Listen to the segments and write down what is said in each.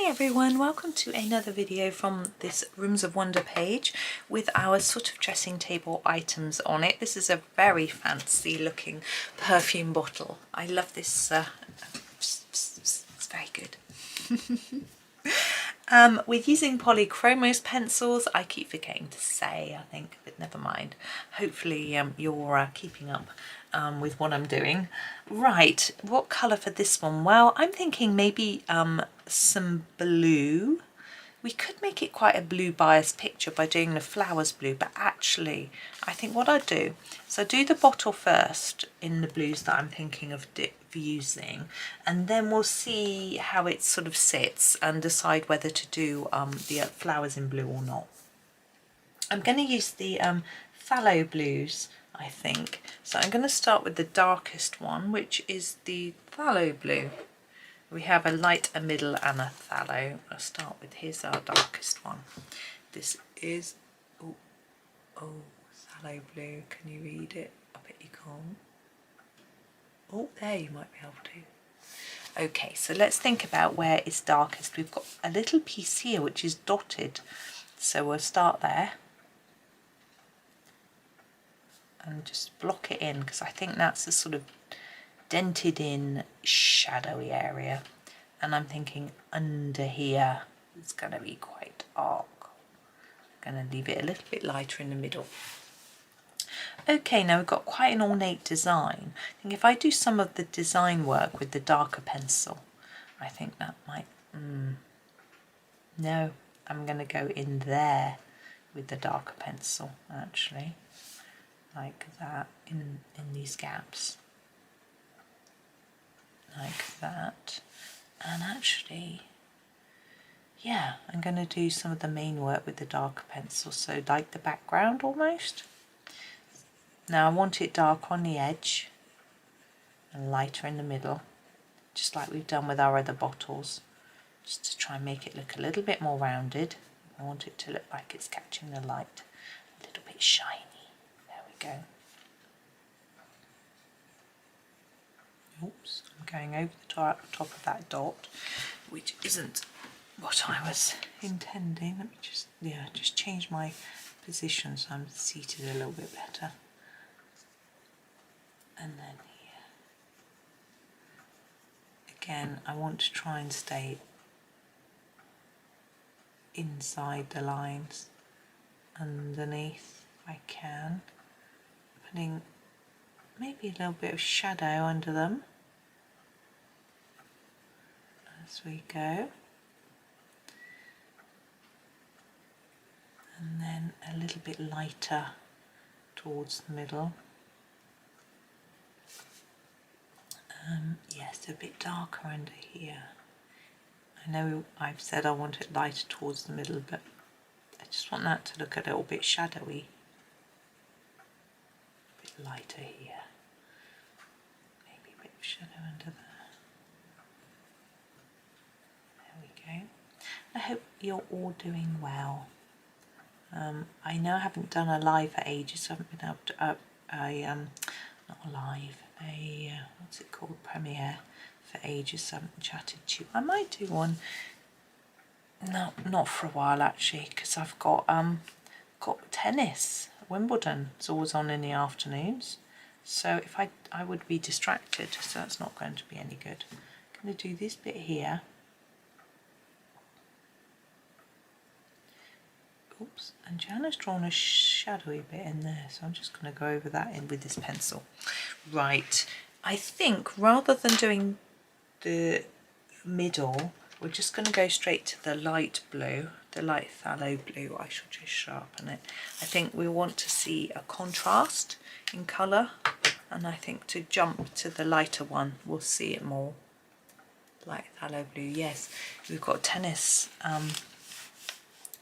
Hi everyone, welcome to another video from this Rooms of Wonder page with our sort of dressing table items on it. This is a very fancy looking perfume bottle. I love this, it's very good. We're using Polychromos pencils. I keep forgetting to say, I think, but never mind. Hopefully you're keeping up with what I'm doing. Right, what colour for this one? Well, I'm thinking maybe some blue. We could make it quite a blue bias picture by doing the flowers blue, but actually I think what I'd do is I'd do the bottle first in the blues that I'm thinking of using, and then we'll see how it sort of sits and decide whether to do the flowers in blue or not. I'm going to use the phthalo blues, I think. So I'm going to start with the darkest one, which is the phthalo blue. We have a light, a middle and a phthalo. I'll start with, here's our darkest one. This is, phthalo blue. Can you read it? I bet you can't. Oh, there you might be able to. Okay, so let's think about where it's darkest. We've got a little piece here which is dotted. So we'll start there. And just block it in, because I think that's a sort of dented in shadowy area, and I'm thinking under here it's going to be quite dark. I'm going to leave it a little bit lighter in the middle. Okay, now we've got quite an ornate design. I think if I do some of the design work with the darker pencil, I think that might, no, I'm going to go in there with the darker pencil actually, like that, in these gaps. Like that, and actually, yeah, I'm going to do some of the main work with the darker pencil, so like the background almost. Now I want it dark on the edge and lighter in the middle, just like we've done with our other bottles, just to try and make it look a little bit more rounded. I want it to look like it's catching the light, a little bit shiny. There we go. Oops, I'm going over the top of that dot, which isn't what I was intending. Let me just change my position so I'm seated a little bit better. And then here. Again, I want to try and stay inside the lines, underneath if I can, putting maybe a little bit of shadow under them as we go, and then a little bit lighter towards the middle. Yes, a bit darker under here. I know I've said I want it lighter towards the middle, but I just want that to look a little bit shadowy. A bit lighter here. Maybe a bit of shadow under there. There we go. I hope you're all doing well. I know I haven't done a live for ages, so I haven't been able to, not a live, what's it called, premiere for ages, so I haven't chatted to you. I might do one, no, not for a while actually, because I've got tennis, Wimbledon, it's always on in the afternoons, so if I would be distracted, so that's not going to be any good. I'm going to do this bit here. Oops, and Johanna's drawn a shadowy bit in there, so I'm just going to go over that in with this pencil. Right, I think rather than doing the middle, we're just going to go straight to the light blue, the light phthalo blue. I shall just sharpen it. I think we want to see a contrast in colour, and I think to jump to the lighter one, we'll see it more. Light phthalo blue, yes. We've got tennis on.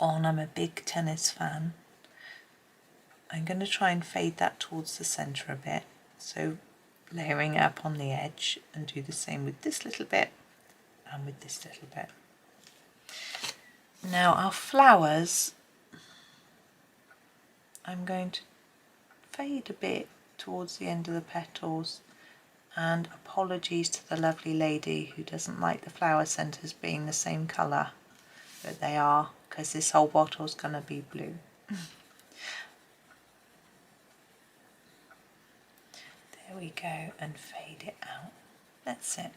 I'm a big tennis fan. I'm going to try and fade that towards the centre a bit, so layering it up on the edge, and do the same with this little bit and with this little bit. Now our flowers, I'm going to fade a bit towards the end of the petals And apologies to the lovely lady who doesn't like the flower centres being the same colour, but they are, because this whole bottle is going to be blue. There we go, and fade it out. That's it.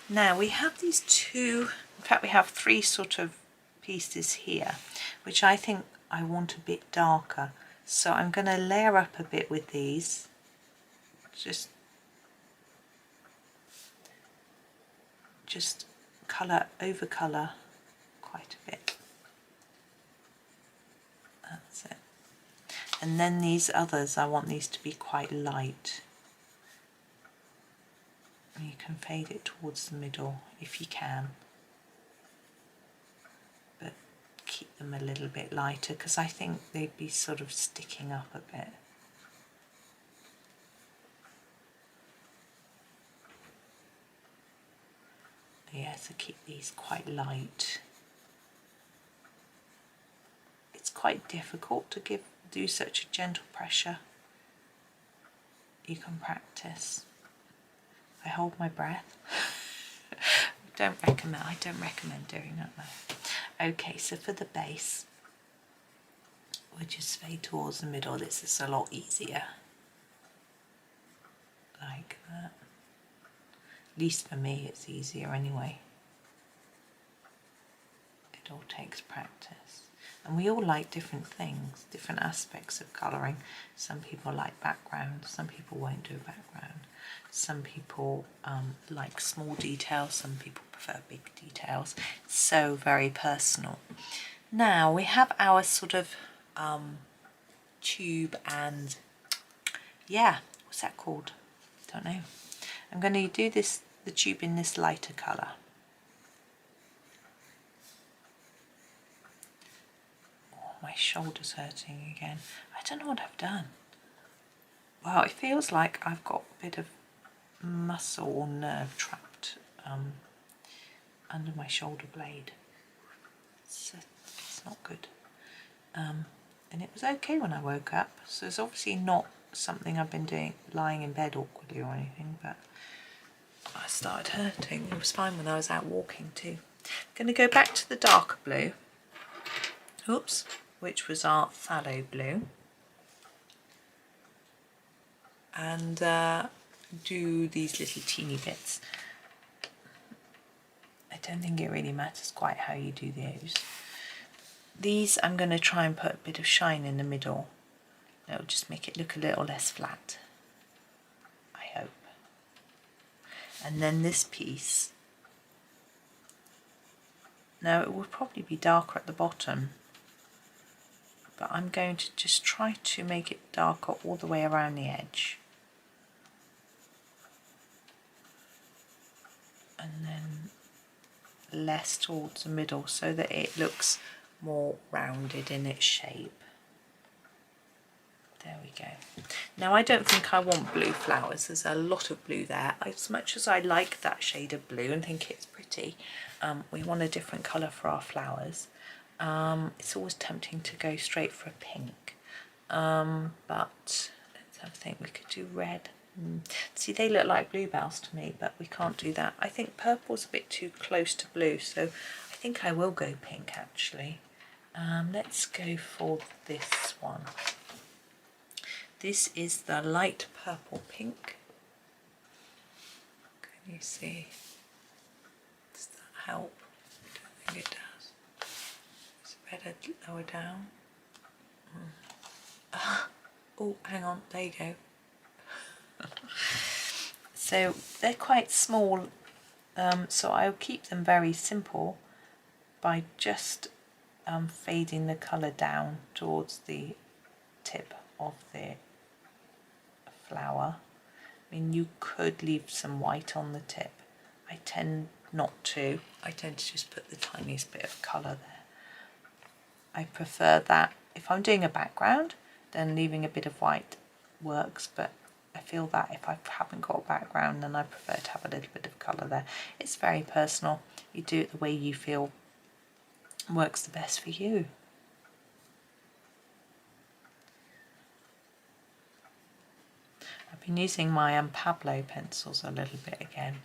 Now we have these two, in fact we have three sort of pieces here, which I think I want a bit darker. So I'm going to layer up a bit with these. Just colour, over colour quite a bit. That's it. And then these others, I want these to be quite light. And you can fade it towards the middle if you can. But keep them a little bit lighter because I think they'd be sort of sticking up a bit. Yeah, so keep these quite light. It's quite difficult to do such a gentle pressure. You can practice. I hold my breath. I don't recommend doing that though. Okay, so for the base, we'll just fade towards the middle. This is a lot easier. Like that. At least for me it's easier anyway. It all takes practice. And we all like different things, different aspects of colouring. Some people like background, some people won't do a background. Some people like small details, some people prefer big details. It's so very personal. Now we have our sort of tube and, yeah, what's that called? Don't know. I'm going to do the tube in this lighter colour. Oh, my shoulder's hurting again. I don't know what I've done. Well, it feels like I've got a bit of muscle or nerve trapped under my shoulder blade. It's not good. And it was okay when I woke up, so it's obviously not something I've been doing lying in bed awkwardly or anything, but I started hurting. It was fine when I was out walking too. I'm going to go back to the darker blue, oops, which was our phthalo blue, and do these little teeny bits. I don't think it really matters quite how you do those. These I'm going to try and put a bit of shine in the middle. It'll just make it look a little less flat, I hope. And then this piece, now it will probably be darker at the bottom, but I'm going to just try to make it darker all the way around the edge. And then less towards the middle so that it looks more rounded in its shape. There we go. Now I don't think I want blue flowers. There's a lot of blue there. As much as I like that shade of blue and think it's pretty, we want a different colour for our flowers. It's always tempting to go straight for a pink, but let's have a think. We could do red. See, they look like bluebells to me, but we can't do that. I think purple's a bit too close to blue, so I think I will go pink actually. Let's go for this one. This is the light purple pink. Can you see? Does that help? I don't think it does. It's better lower down. Oh, hang on, there you go. So they're quite small, so I'll keep them very simple by just fading the colour down towards the tip of the flower. I mean, you could leave some white on the tip. I tend not to. I tend to just put the tiniest bit of colour there. I prefer that. If I'm doing a background, then leaving a bit of white works, but I feel that if I haven't got a background, then I prefer to have a little bit of colour there. It's very personal. You do it the way you feel works the best for you. I I've been using my Pablo pencils a little bit again.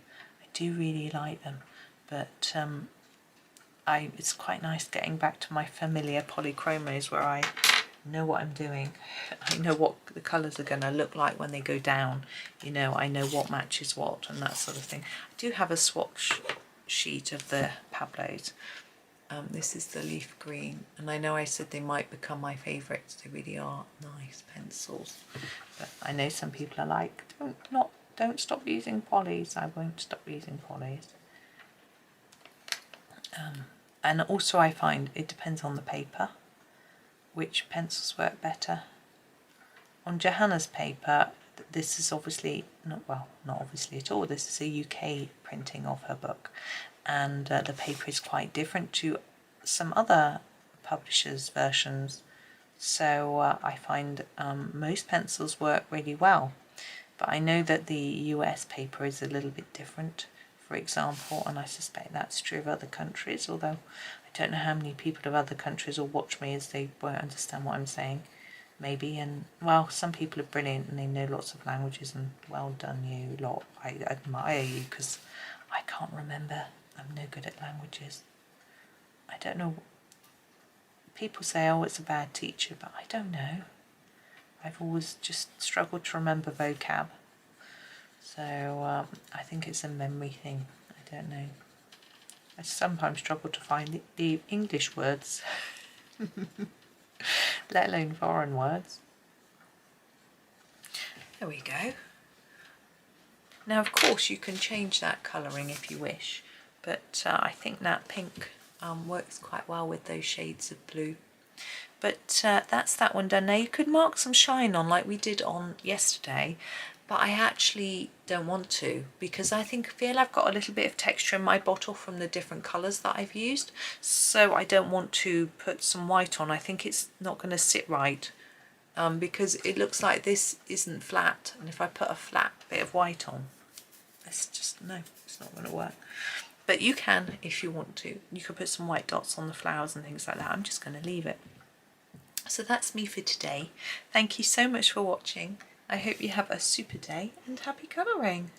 I do really like them, but it's quite nice getting back to my familiar Polychromos where I know what I'm doing. I know what the colours are going to look like when they go down. You know, I know what matches what and that sort of thing. I do have a swatch sheet of the Pablos. This is the leaf green, and I know I said they might become my favourites. They really are nice pencils, but I know some people are like, don't stop using polys. I won't stop using polys. And also I find it depends on the paper which pencils work better. On Johanna's paper, this is obviously not obviously at all. This is a UK printing of her book, and the paper is quite different to some other publishers' versions. So I find most pencils work really well, but I know that the US paper is a little bit different, for example, and I suspect that's true of other countries, although I don't know how many people of other countries will watch me as they won't understand what I'm saying, maybe. And well, some people are brilliant and they know lots of languages, and well done you lot. I admire you, because I can't remember. I'm no good at languages. I don't know. People say, oh, it's a bad teacher, but I don't know. I've always just struggled to remember vocab. So I think it's a memory thing. I don't know. I sometimes struggle to find the English words, let alone foreign words. There we go. Now, of course, you can change that colouring if you wish, but I think that pink works quite well with those shades of blue. But that's that one done. Now, you could mark some shine on like we did on yesterday, but I actually don't want to, because I feel I've got a little bit of texture in my bottle from the different colours that I've used, so I don't want to put some white on. I think it's not going to sit right, because it looks like this isn't flat, and if I put a flat bit of white on, it's not going to work. But you can, if you want to. You could put some white dots on the flowers and things like that. I'm just going to leave it. So that's me for today. Thank you so much for watching. I hope you have a super day and happy colouring.